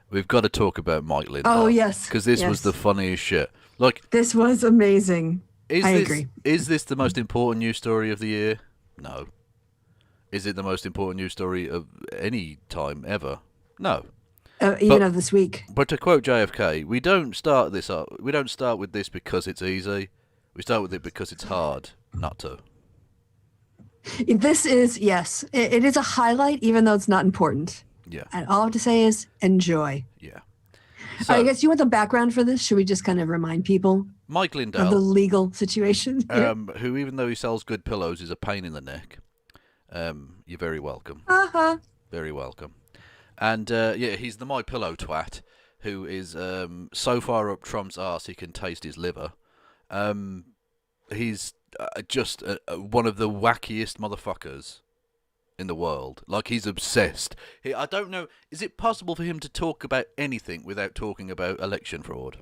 we've got to talk about Mike Lindell. Oh, yes. Because this was the funniest shit. Like, this was amazing. I agree. Is this the most important news story of the year? No. Is it the most important news story of any time ever? No. Even of this week. But to quote JFK, we don't start with this because it's easy. We start with it because it's hard not to. This is, yes, it is a highlight, even though it's not important. Yeah. And all I have to say is enjoy. Yeah. So, I guess you want the background for this? Should we just kind of remind people? Mike Lindell. Of the legal situation. Who, even though he sells good pillows, is a pain in the neck. You're very welcome. Very welcome. And, he's the My Pillow twat who is so far up Trump's arse he can taste his liver. He's just one of the wackiest motherfuckers in the world. Like, he's obsessed. I don't know, is it possible for him to talk about anything without talking about election fraud?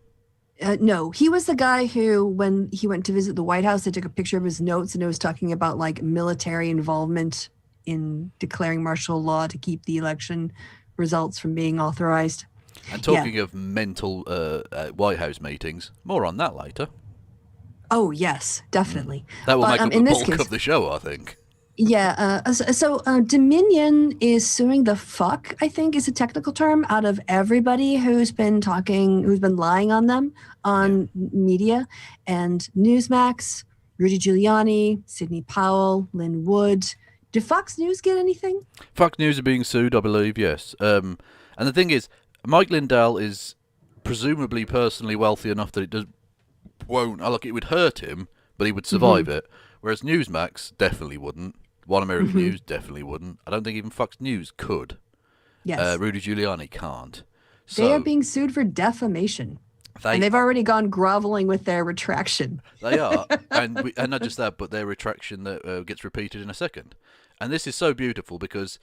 No, he was the guy who, when he went to visit the White House, they took a picture of his notes and it was talking about like military involvement in declaring martial law to keep the election results from being authorized. And talking of mental White House meetings, more on that later. Oh, yes, definitely. That will make up the bulk of the show, I think. Yeah, so Dominion is suing the fuck, I think is a technical term, out of everybody who's been lying on them on media. And NewsMax, Rudy Giuliani, Sidney Powell, Lynn Wood. Did Fox News get anything? Fox News are being sued, I believe, yes. And the thing is, Mike Lindell is presumably personally wealthy enough that it would hurt him, but he would survive it. Whereas Newsmax definitely wouldn't. One American News definitely wouldn't. I don't think even Fox News could. Yes. Rudy Giuliani can't. They are being sued for defamation. And they've already gone groveling with their retraction. They are. And not just that, but their retraction that gets repeated in a second. And this is so beautiful because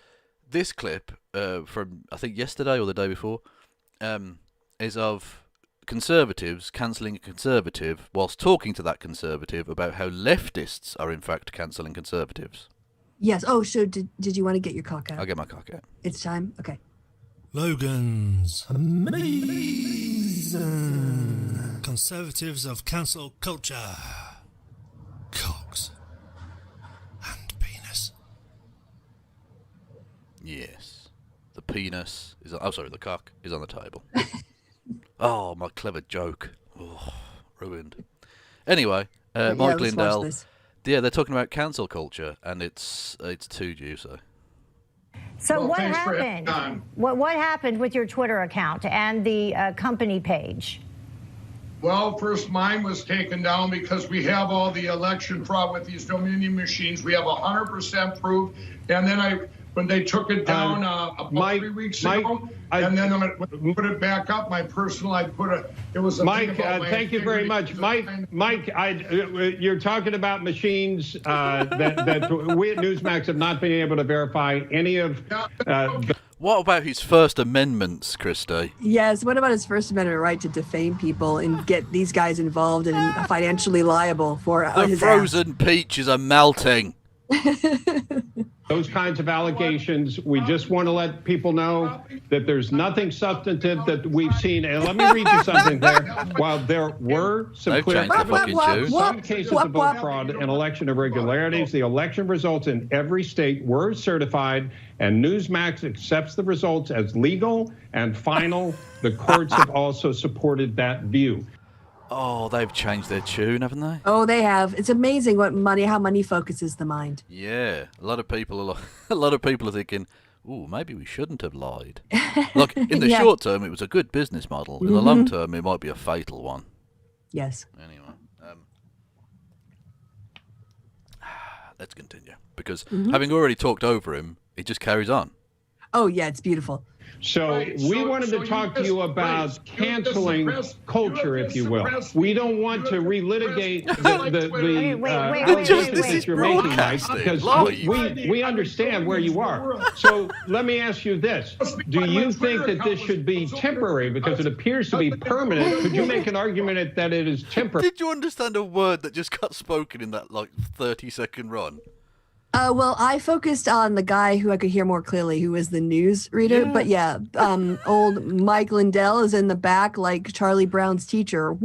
this clip from, I think, yesterday or the day before, is of conservatives cancelling a conservative whilst talking to that conservative about how leftists are in fact cancelling conservatives. Yes. Oh, so did you want to get your cock out? I'll get my cock out. It's time? Okay. Logan's Amazing Conservatives of Cancel Culture. Cocks and penis. Yes. The penis is the cock is on the table. Oh, my clever joke. Oh, ruined. Anyway, Mike Lindell. Yeah, they're talking about cancel culture, and it's too juicy. So what happened? What happened with your Twitter account and the company page? Well, first mine was taken down because we have all the election fraud with these Dominion machines. We have 100% proof. And then when they took it down about 3 weeks ago, and then when I put it back up, my personal, it was a Mike, thank you very much. Mike, you're talking about machines that we at Newsmax have not been able to verify any of. What about his First Amendments, Kristi? Yes, what about his First Amendment right to defame people and get these guys involved and financially liable for his frozen peaches are melting. Those kinds of allegations, we just want to let people know that there's nothing substantive that we've seen. And let me read you something there. While there were some clear some cases of vote fraud and election irregularities, the election results in every state were certified, and Newsmax accepts the results as legal and final. The courts have also supported that view. Oh, they've changed their tune, haven't they? Oh, they have. It's amazing how money focuses the mind. Yeah, a lot of people are thinking, "Ooh, maybe we shouldn't have lied." Look, in the short term, it was a good business model. In the long term, it might be a fatal one. Yes. Anyway, let's continue because having already talked over him, it just carries on. Oh yeah, it's beautiful. So we wanted to talk to you about canceling culture, if you will. We don't want to relitigate the allegations that you're making, Mike, because we understand where you are. So let me ask you this. Do you think that this should be temporary because it appears to be permanent? Could you make an argument that it is temporary? Did you understand a word that just got spoken in that 30-second run? Well, I focused on the guy who I could hear more clearly, who was the news reader. Yeah. But yeah, old Mike Lindell is in the back like Charlie Brown's teacher.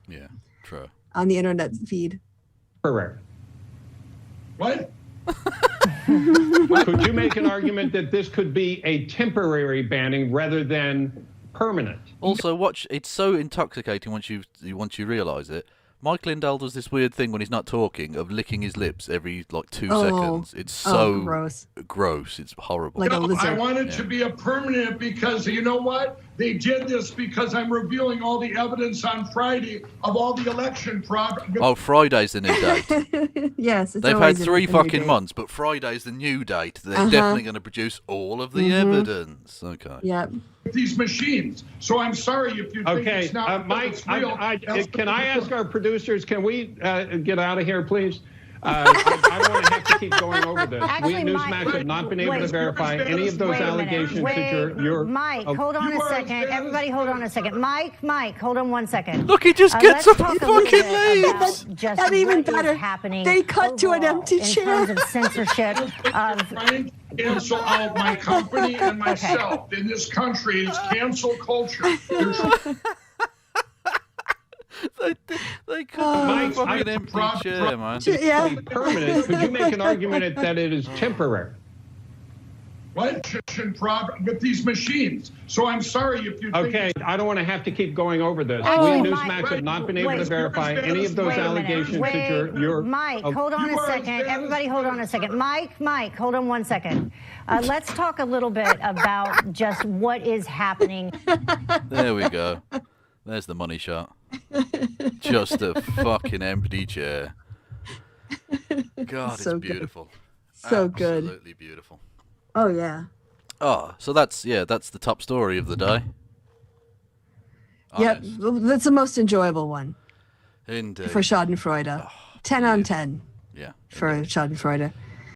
Yeah, true. On the internet feed. Correct. What? Could you make an argument that this could be a temporary banning rather than permanent? Also, watch. It's so intoxicating once you realise it. Mike Lindell does this weird thing when he's not talking of licking his lips every like 2 seconds. It's so gross. It's horrible. Like a lizard. I want it to be a permanent because you know what? They did this because I'm revealing all the evidence on Friday of all the election fraud. Oh, Friday's the new date. Yes, it's They've had always 3 a new fucking date. months, but Friday's the new date. They're definitely going to produce all of the evidence. Okay. Yep. These machines. So I'm sorry if you think Okay, it's not Mike, it's real. can I ask our producers, can we get out of here, please? I don't want to have to keep going over this. Actually, We at NewsMax have not been able to verify any of those Wait a minute. allegations Wait, that you're Mike, hold on a second. Everybody hold on a second. Mike, hold on 1 second. Look, he just gets let's up talk and a little fucking bit about leaves. just And even what is better, happening they cut to an overall empty in chair. terms of censorship. trying to cancel out my company and myself in this country. It's cancel culture. They cut Mike, a fucking I'm empty proud- chair, man. Yeah. permanent. Could you make an argument that it is temporary? What fraud with these machines? So I'm sorry if you think Okay, I don't want to have to keep going over this. Actually, We at Mike, NewsMax have not been able to wait, verify any of those Wait a minute. allegations Wait, that you're Mike, hold on You a are second. as bad Everybody as hold on a second. Mike, hold on 1 second. Let's talk a little bit about just what is happening. There we go. There's the money shot. Just a fucking empty chair. God, So it's good. beautiful. So good. Absolutely beautiful. Oh yeah. Oh, so that's the top story of the day. Yep. Honest. That's the most enjoyable one Indeed. for Schadenfreude. 10 on 10 Yeah. for Schadenfreude.